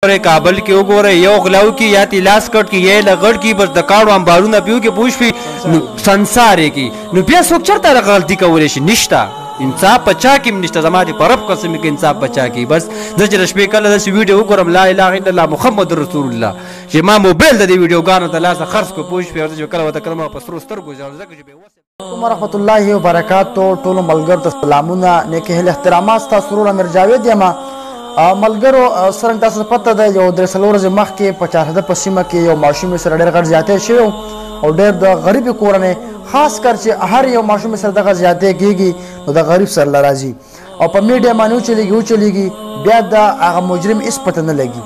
काबल के वगोरे यो गलाव की या तिलास कट की ये लगड़ की बस दकाड़ो हम बारू ना पियो के पूछपी संसारे की नु पिया सोच चरता गलती कवले शी निष्ठा इंसाफ बचा की निष्ठा समाज परब कसम के इंसाफ बचा की बस दज रश्मे कल दस वीडियो करम ला इलाहा इल्लल्लाह मुहम्मद रसूलुल्लाह जे मा मोबाइल द वीडियो गानो तला सा खर्च को पूछ पे कल वत कलमा पसरो स्तर गुजार जक जे रहमतुल्लाहि व बरकातहू टोलो मलगर त सलामुना नेके हेल एहतरामात ता सुरूर अमर जावेद यमा मलगरो सरंग तासु पता दे जो दर सलोर जे मख के 50 पश्चिम के यो माशूम सर डेर कर जाते शे और डेर द गरीब कोरने खास कर से हर यो माशूम सर द जाते कीगी तो द गरीब सर लराजी और पर मीडिया मानू चलेगी ब्या द आगा मुजरिम इस पता न लगी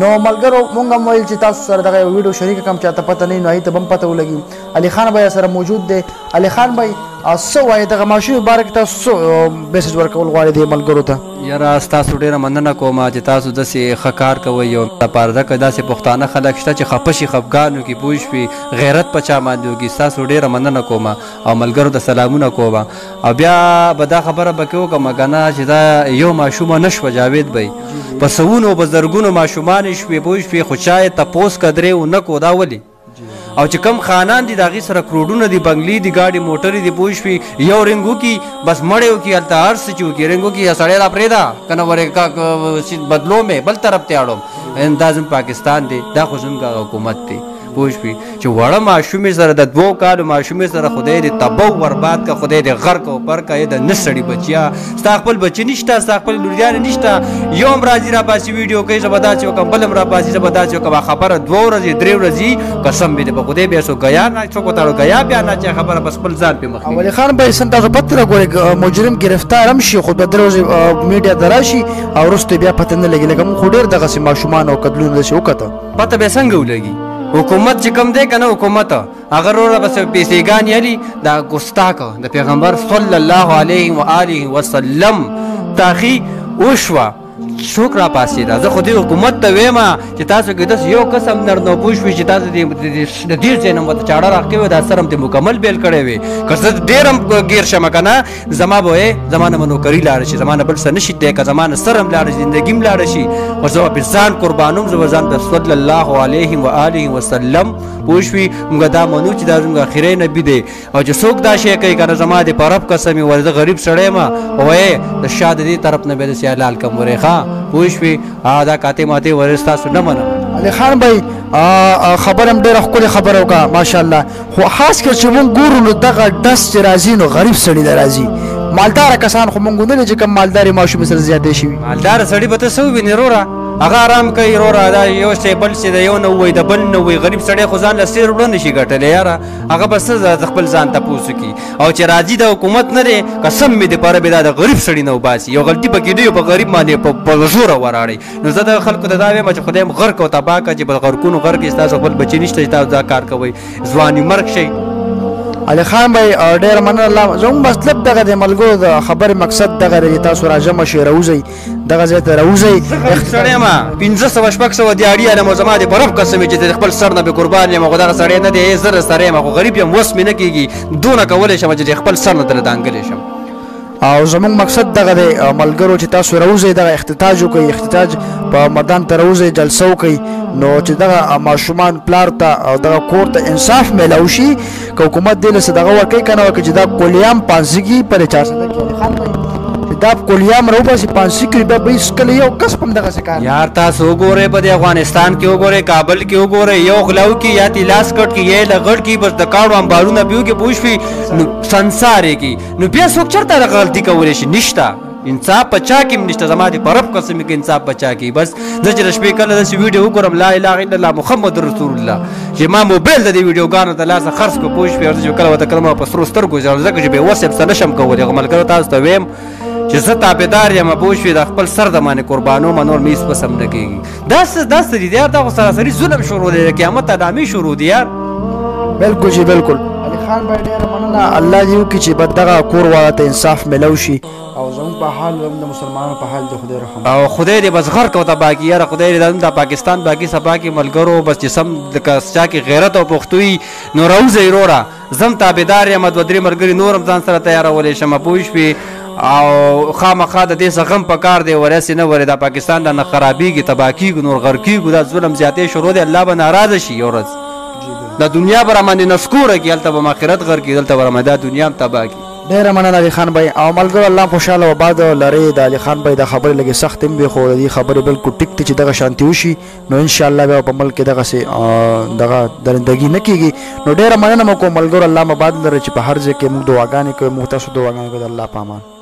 नो मलगरो मुंगा मोइल चिता सर द वीडियो शरीक कम चाहता पता नहीं नहीं तो बम पता लगी अली खान भाई सर मौजूद दे अली खान भाई सो वाय द माशूम मुबारक ता सो मैसेज वर्क वाले दे मलगरो था यार आस्ता सुडेर मंदना कोमा जे तासु दसे खकार कोई यो पारदा कदा से पुख्ताना खलक शता च खपशी खफगानू की पूछ भी गैरत पचा मांदोगी सा सुडेर मंदना कोमा और मलगरो द सलामुना कोमा अब्या बदा खबर बक्यो का मगाना जदा यो माशूमा नश्व जावेद भाई पसवुनो बजरगुनो माशूमान शवे पूछ भी खुशाय तपोस कदरे न कोदावली او چې کم خانان دي داغي سره کروڑونه دي بنگلي دي गाड़ी موټري دي پوښ پی یو رنگو کی بس مړیو کی التهار سچو کی رنگو کی سړی را پریدا کنه ورې کا بدلو میں بل طرف ته اړم اندازم پاکستان دی دا خو زموږ حکومت دی پوښ پی چې وړه ماشومې سره د دوه کالو ماشومې سره خدای دې تبو برباد کا خدای دې غر کو پر کا د نسړي بچیا استقبال بچی نشته استقبال لوریان نشته یوم راځي را پاسي ویډیو کوي زبدا چې کوم بلم را پاسي زبدا چې کوم خبره دوه ورځې درې ورځې قسم دې په خدای به سو غیا نه څوک تاړو غیا بیا نه چې خبره بس بل ځان په مخ ولی خان भाई سن تاسو پتر غوړي مجرم گرفتار هم شي خو د دروازه میډیا دراشي او رسته بیا پته نه لګي لکه خو ډیر دغه ماشومان او قتلونه شي وکړه پته به څنګه ولګي حکومت چې کم دی کنه حکومت اگر اور بس پیسې غانی علی دا ګستاک د پیغمبر صلی الله علیه و آله وسلم تاخی وشوا شکر پاسې دا زه خو دې حکومت ته وایم چې تاسو کې داس یو قسم نرنو پوښوي چې تاسو د دې ځای نه مت چاړه راکوي دا سرم ته مکمل بیل کړی وي که زه ډېرم غیر شم کنه زما به زمانه منو کری لاړ شي زمانه بل څه نشي دی که زمانه سرم لاړ شي زندګیم لاړ شي او زه په ځان قربانوم زه ځان د صلی الله علیه و آله وسلم پوښوي موږ دا منو چې دا زموږ اخري نبی دی او چې څوک دا شی کوي کنه زما د پرب قسم ورته غریب سړی ما او د شاد دې طرف نه به سي حلال کم ورخه پوښوي دا کاته ماته ورستا سونه منه علي خان भाई خبرم ډېر خپل خبرو کا ماشاءالله خو خاص کر چې مونږ ګورو دغه دس رازي نو غریب سړی درازي مالدار کسان خو مونږ نه چې کم مالداري ماشوم سره زیاتې شي مالدار سړی به تاسو ویني رورا هغه آرام کوي رورا دا یو څه بل څه یو نو وای د بل نو وای غریب سړی خو ځان لسیر وړاندې شي ګټل یار هغه بس خپل ځان ته پوسو کی او چې راځي د حکومت نه لري قسم می د پاره به د غریب سړی نو باسي یو غلطي پکې دی په غریب باندې په زور وراړي نو زه د خلکو د داوی ما چې خدای غر کو تبا کا چې بل غرکونو غر کې تاسو خپل بچی نشته تاسو دا کار کوي ځواني مرګ شي علي خان भाई ډېر من الله زموږ مطلب دغه د ملګرو د خبر مقصد دغه تاسو راجم شي روزي دغه زه ته روزي سړی ما 1500 شپږ دی اړیا له مزما د برف قسم چې خپل سر نه به قربان یم غوډه سړی نه دی زر سره ما غریب یم وس مې نه کیږي دونه کولې شم چې خپل سر نه در دانګلې شم او زموږ مقصد دغه د ملګرو چې تاسو روزي دغه اختتاج کوي اختتاج په میدان ته روزي جلسه کوي نو چې دغه ماشومان پلار ته دغه کور ته انصاف ملو شي که حکومت دې له دغه ورکې کنه چې دا کولیام پانسګي پر 400 کې خان भाई دا کولیام رو بس پانسګي کې به 20 کلی یو کس پم دغه سکار یار تاسو وګوره په افغانستان کې وګوره کابل کې وګوره یو غلاو کې یا تلاس کټ کې یې لګړ کې بس د کاړو امبارونه پیو کې پوښفي संसारे کې نو بیا څوک چرته غلطي کولې شي نشتا انصاف بچا کی نشته زما دي پرب قسم کې انصاف بچا کی بس د رشبې کله د ویډیو وګورم لا اله الا الله محمد رسول الله چې ما موبایل د ویډیو غانو ته لاس خرڅ کو پوښ په ورته کله وته کلمه په سر ستر ګوزار زکه چې به وسب سره نشم کولای غمل کړه تاسو ته ویم چې زه تابعدار یم پوښ د خپل سر د باندې قربانو منور میس پسم نه کیږي داس دي یار دا سراسری ظلم شروع دی قیامت ادمي شروع دی یار بالکل جی بالکل علي خان भाई ډېر مننه الله دې کی چې بدغه کور والا ته انصاف ملو شي او زموږ په حال د مسلمانانو په حال د خدای رحم او خدای دې بس غر کو ته باقی یاره خدای دې د پاکستان باقی سبا کې ملګرو بس جسم د کسچا کې غیرت او پختوي نو روزي رورا زم تابعدار یم د ودري مرګري نورم ځان سره تیارولې شمه پوښ پی او خامخا د دې څخه غم پکار دی ورسې نه ورې دا پاکستان نه خرابېږي تباه کېږي نور غر کېږو دا ظلم زیاتې شروع دی الله به ناراضه شي یو ورځ دا دنیا به راماندې نسکوره کړي هلته به آخرت غر کړي دلته به راماندې دا دنیا هم تباه کړي. ډېره مننه علي خان بھائی او ملګرو الله خوشحاله او آباد لرئ. د علي خان بھائی دا خبرې لږې سختې هم وې خو د دې خبرې بالکل ټیک دي چې دغه شانتي وشي نو انشاءالله بیا په ملک کې دغسې دغه درندګي نه کېږي. نو ډېره مننه مو کوم ملګرو الله مو آباد لرئ چې په هر ځای کې موږ دعاګانې کوو موږ تاسو دعاګانې کوو د الله په امان.